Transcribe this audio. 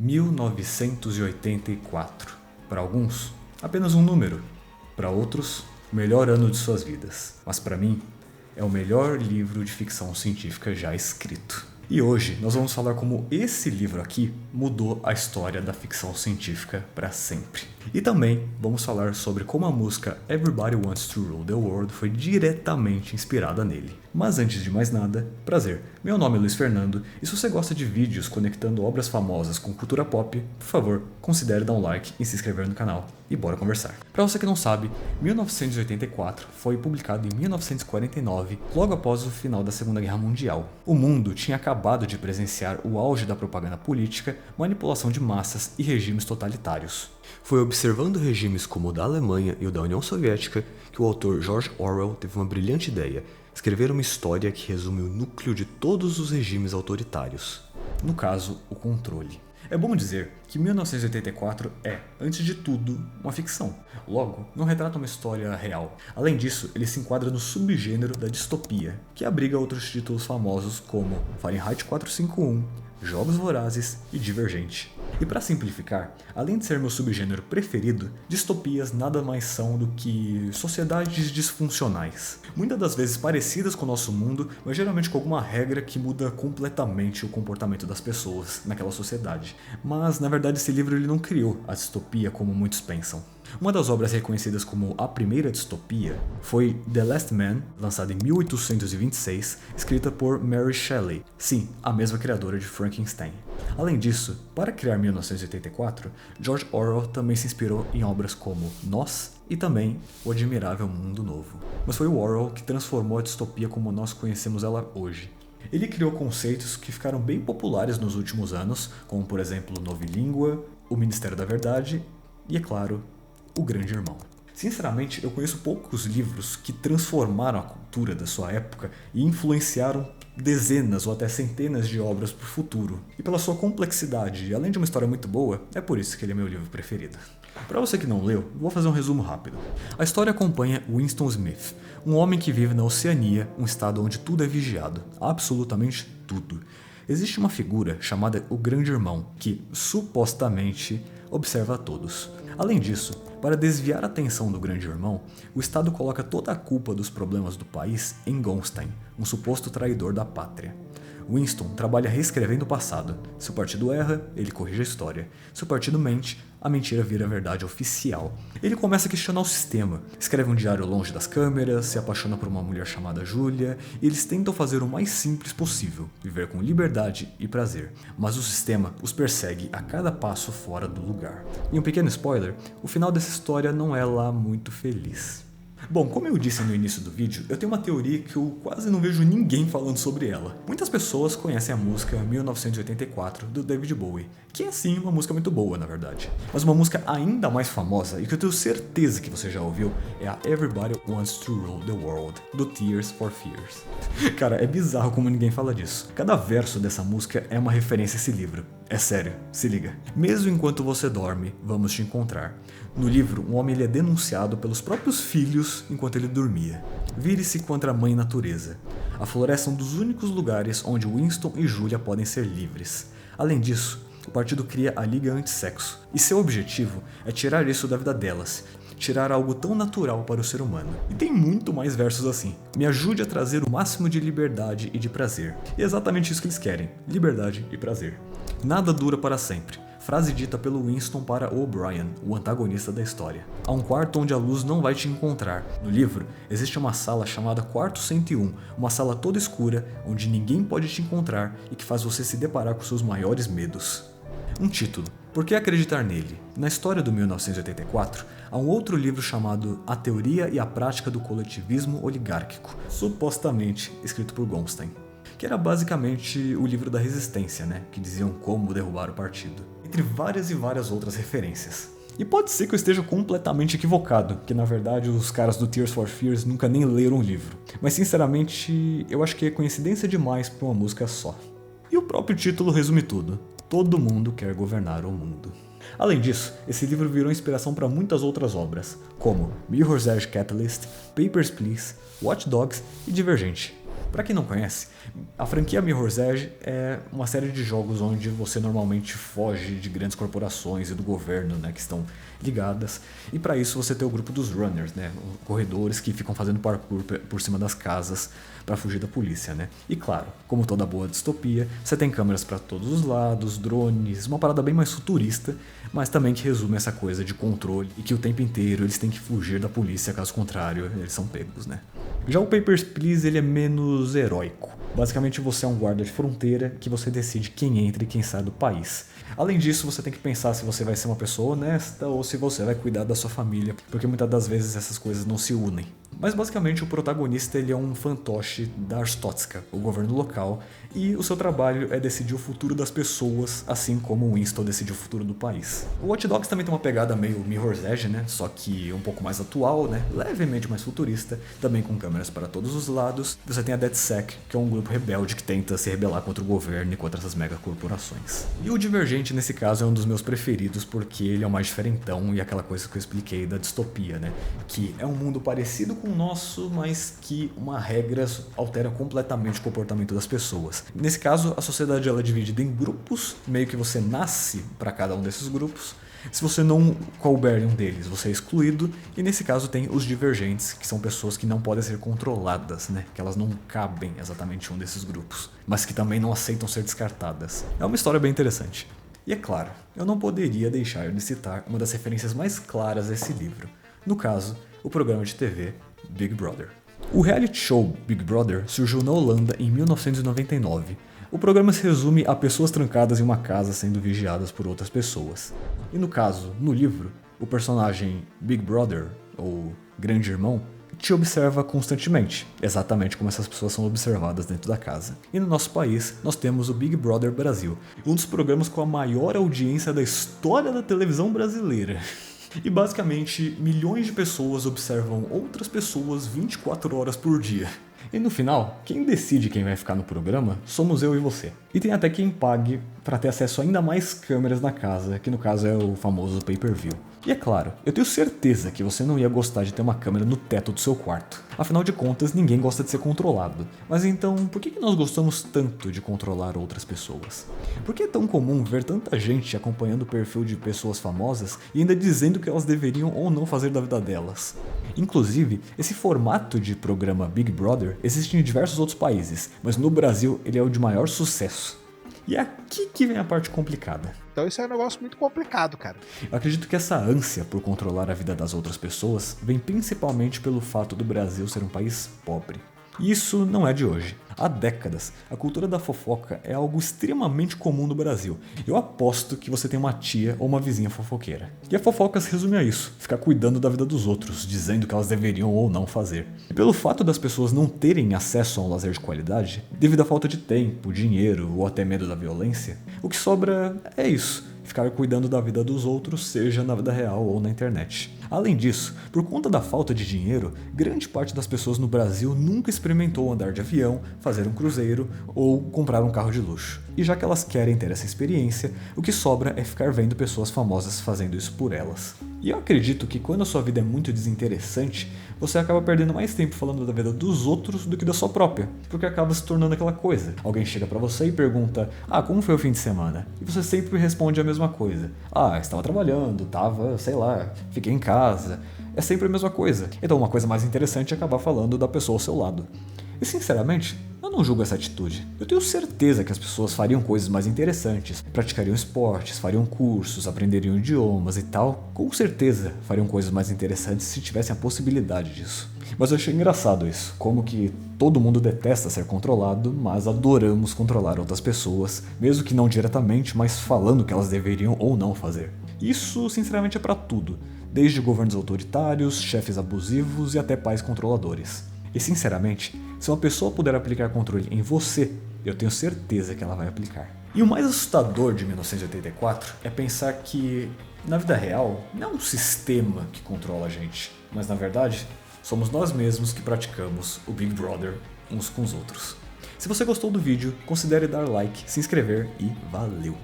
1984. Para alguns, apenas um número. Para outros, o melhor ano de suas vidas. Mas para mim, é o melhor livro de ficção científica já escrito. E hoje nós vamos falar como esse livro aqui mudou a história da ficção científica para sempre. E também vamos falar sobre como a música Everybody Wants to Rule the World foi diretamente inspirada nele. Mas antes de mais nada, prazer, meu nome é Luiz Fernando e se você gosta de vídeos conectando obras famosas com cultura pop, por favor, considere dar um like e se inscrever no canal. E bora conversar. Para você que não sabe, 1984 foi publicado em 1949, logo após o final da Segunda Guerra Mundial. O mundo tinha acabado de presenciar o auge da propaganda política, manipulação de massas e regimes totalitários. Foi observando regimes como o da Alemanha e o da União Soviética que o autor George Orwell teve uma brilhante ideia: escrever uma história que resume o núcleo de todos os regimes autoritários. No caso, o controle. É bom dizer que 1984 é, antes de tudo, uma ficção. Logo, não retrata uma história real. Além disso, ele se enquadra no subgênero da distopia, que abriga outros títulos famosos como Fahrenheit 451, Jogos Vorazes e Divergente. E para simplificar, além de ser meu subgênero preferido, distopias nada mais são do que sociedades disfuncionais. Muitas das vezes parecidas com o nosso mundo, mas geralmente com alguma regra que muda completamente o comportamento das pessoas naquela sociedade. Mas na verdade esse livro ele não criou a distopia como muitos pensam. Uma das obras reconhecidas como a primeira distopia foi The Last Man, lançada em 1826, escrita por Mary Shelley, sim, a mesma criadora de Frankenstein. Além disso, para criar 1984, George Orwell também se inspirou em obras como Nós e também O Admirável Mundo Novo. Mas foi o Orwell que transformou a distopia como nós conhecemos ela hoje. Ele criou conceitos que ficaram bem populares nos últimos anos, como por exemplo Novilíngua, o Ministério da Verdade e, é claro, O Grande Irmão. Sinceramente, eu conheço poucos livros que transformaram a cultura da sua época e influenciaram dezenas ou até centenas de obras para o futuro. E pela sua complexidade e além de uma história muito boa, é por isso que ele é meu livro preferido. Para você que não leu, vou fazer um resumo rápido. A história acompanha Winston Smith, um homem que vive na Oceania, um estado onde tudo é vigiado, absolutamente tudo. Existe uma figura chamada o Grande Irmão, que supostamente observa a todos. Além disso, para desviar a atenção do Grande Irmão, o Estado coloca toda a culpa dos problemas do país em Gonstein, um suposto traidor da pátria. Winston trabalha reescrevendo o passado. Se o partido erra, ele corrige a história. Se o partido mente, a mentira vira a verdade oficial. Ele começa a questionar o sistema, escreve um diário longe das câmeras, se apaixona por uma mulher chamada Julia, e eles tentam fazer o mais simples possível, viver com liberdade e prazer. Mas o sistema os persegue a cada passo fora do lugar. E um pequeno spoiler, o final dessa história não é lá muito feliz. Bom, como eu disse no início do vídeo, eu tenho uma teoria que eu quase não vejo ninguém falando sobre ela. Muitas pessoas conhecem a música 1984 do David Bowie, que é sim uma música muito boa, na verdade. Mas uma música ainda mais famosa, e que eu tenho certeza que você já ouviu, é a Everybody Wants to Rule the World, do Tears for Fears. Cara, é bizarro como ninguém fala disso. Cada verso dessa música é uma referência a esse livro. É sério, se liga. Mesmo enquanto você dorme, vamos te encontrar. No livro, um homem ele é denunciado pelos próprios filhos enquanto ele dormia. Vire-se contra a mãe natureza. A floresta é um dos únicos lugares onde Winston e Julia podem ser livres. Além disso, o partido cria a Liga Antissexo, e seu objetivo é tirar isso da vida delas, tirar algo tão natural para o ser humano. E tem muito mais versos assim. Me ajude a trazer o máximo de liberdade e de prazer. E é exatamente isso que eles querem, liberdade e prazer. Nada dura para sempre. Frase dita pelo Winston para O'Brien, o antagonista da história. Há um quarto onde a luz não vai te encontrar. No livro, existe uma sala chamada Quarto 101, uma sala toda escura, onde ninguém pode te encontrar e que faz você se deparar com seus maiores medos. Um título. Por que acreditar nele? Na história do 1984, há um outro livro chamado A Teoria e a Prática do Coletivismo Oligárquico, supostamente escrito por Gonstein, que era basicamente o livro da resistência, né? Que diziam como derrubar o partido. Entre várias e várias outras referências. E pode ser que eu esteja completamente equivocado, que na verdade os caras do Tears for Fears nunca nem leram o livro. Mas sinceramente, eu acho que é coincidência demais para uma música só. E o próprio título resume tudo. Todo mundo quer governar o mundo. Além disso, esse livro virou inspiração para muitas outras obras, como Mirror's Edge Catalyst, Papers, Please, Watch Dogs e Divergente. Pra quem não conhece, a franquia Mirror's Edge é uma série de jogos onde você normalmente foge de grandes corporações e do governo, né, que estão ligadas. E para isso você tem o grupo dos runners, né, corredores que ficam fazendo parkour por cima das casas para fugir da polícia, né? E claro, como toda boa distopia, você tem câmeras para todos os lados, drones, uma parada bem mais futurista, mas também que resume essa coisa de controle e que o tempo inteiro eles têm que fugir da polícia, caso contrário, eles são pegos, né? Já o Papers, Please ele é menos heróico. Basicamente você é um guarda de fronteira que você decide quem entra e quem sai do país. Além disso, você tem que pensar se você vai ser uma pessoa honesta ou se você vai cuidar da sua família, porque muitas das vezes essas coisas não se unem. Mas basicamente o protagonista ele é um fantoche da Arstotzka, o governo local, e o seu trabalho é decidir o futuro das pessoas, assim como o Winston decidiu o futuro do país. O Watch Dogs também tem uma pegada meio Mirror's Edge, né? Só que um pouco mais atual, né? Levemente mais futurista, também com câmeras para todos os lados. Você tem a DedSec, que é um grupo rebelde que tenta se rebelar contra o governo e contra essas megacorporações. E o Divergente, nesse caso, é um dos meus preferidos porque ele é o mais diferentão e aquela coisa que eu expliquei da distopia, né? Que é um mundo parecido com o nosso, mas que uma regra altera completamente o comportamento das pessoas. Nesse caso, a sociedade ela é dividida em grupos, meio que você nasce para cada um desses grupos. Se você não couber em um deles, você é excluído, e nesse caso tem os divergentes, que são pessoas que não podem ser controladas, né? Que elas não cabem exatamente em um desses grupos, mas que também não aceitam ser descartadas. É uma história bem interessante. E é claro, eu não poderia deixar de citar uma das referências mais claras desse livro. No caso, o programa de TV Big Brother. O reality show Big Brother surgiu na Holanda em 1999. O programa se resume a pessoas trancadas em uma casa sendo vigiadas por outras pessoas. E no caso, no livro, o personagem Big Brother, ou Grande Irmão, te observa constantemente, exatamente como essas pessoas são observadas dentro da casa. E no nosso país, nós temos o Big Brother Brasil, um dos programas com a maior audiência da história da televisão brasileira. E basicamente, milhões de pessoas observam outras pessoas 24 horas por dia. E no final, quem decide quem vai ficar no programa somos eu e você. E tem até quem pague para ter acesso a ainda mais câmeras na casa, que no caso é o famoso pay-per-view. E é claro, eu tenho certeza que você não ia gostar de ter uma câmera no teto do seu quarto. Afinal de contas, ninguém gosta de ser controlado. Mas então, por que nós gostamos tanto de controlar outras pessoas? Por que é tão comum ver tanta gente acompanhando o perfil de pessoas famosas e ainda dizendo que elas deveriam ou não fazer da vida delas? Inclusive, esse formato de programa Big Brother existe em diversos outros países, mas no Brasil ele é o de maior sucesso. E é aqui que vem a parte complicada. Então isso é um negócio muito complicado, cara. Eu acredito que essa ânsia por controlar a vida das outras pessoas vem principalmente pelo fato do Brasil ser um país pobre. E isso não é de hoje. Há décadas, a cultura da fofoca é algo extremamente comum no Brasil. Eu aposto que você tem uma tia ou uma vizinha fofoqueira. E a fofoca se resume a isso, ficar cuidando da vida dos outros, dizendo que elas deveriam ou não fazer. E pelo fato das pessoas não terem acesso a um lazer de qualidade, devido à falta de tempo, dinheiro ou até medo da violência, o que sobra é isso. Ficar cuidando da vida dos outros, seja na vida real ou na internet. Além disso, por conta da falta de dinheiro, grande parte das pessoas no Brasil nunca experimentou andar de avião, fazer um cruzeiro ou comprar um carro de luxo. E já que elas querem ter essa experiência, o que sobra é ficar vendo pessoas famosas fazendo isso por elas. E eu acredito que quando a sua vida é muito desinteressante, você acaba perdendo mais tempo falando da vida dos outros do que da sua própria, porque acaba se tornando aquela coisa. Alguém chega pra você e pergunta: como foi o fim de semana? E você sempre responde a mesma coisa. Estava trabalhando, sei lá, fiquei em casa. É sempre a mesma coisa. Então uma coisa mais interessante é acabar falando da pessoa ao seu lado. E sinceramente, eu não julgo essa atitude. Eu tenho certeza que as pessoas fariam coisas mais interessantes, praticariam esportes, fariam cursos, aprenderiam idiomas e tal. Com certeza fariam coisas mais interessantes se tivessem a possibilidade disso. Mas eu achei engraçado isso, como que todo mundo detesta ser controlado, mas adoramos controlar outras pessoas, mesmo que não diretamente, mas falando que elas deveriam ou não fazer. Isso, sinceramente, é pra tudo, desde governos autoritários, chefes abusivos e até pais controladores. E sinceramente, se uma pessoa puder aplicar controle em você, eu tenho certeza que ela vai aplicar. E o mais assustador de 1984 é pensar que, na vida real, não é um sistema que controla a gente, mas na verdade, somos nós mesmos que praticamos o Big Brother uns com os outros. Se você gostou do vídeo, considere dar like, se inscrever e valeu!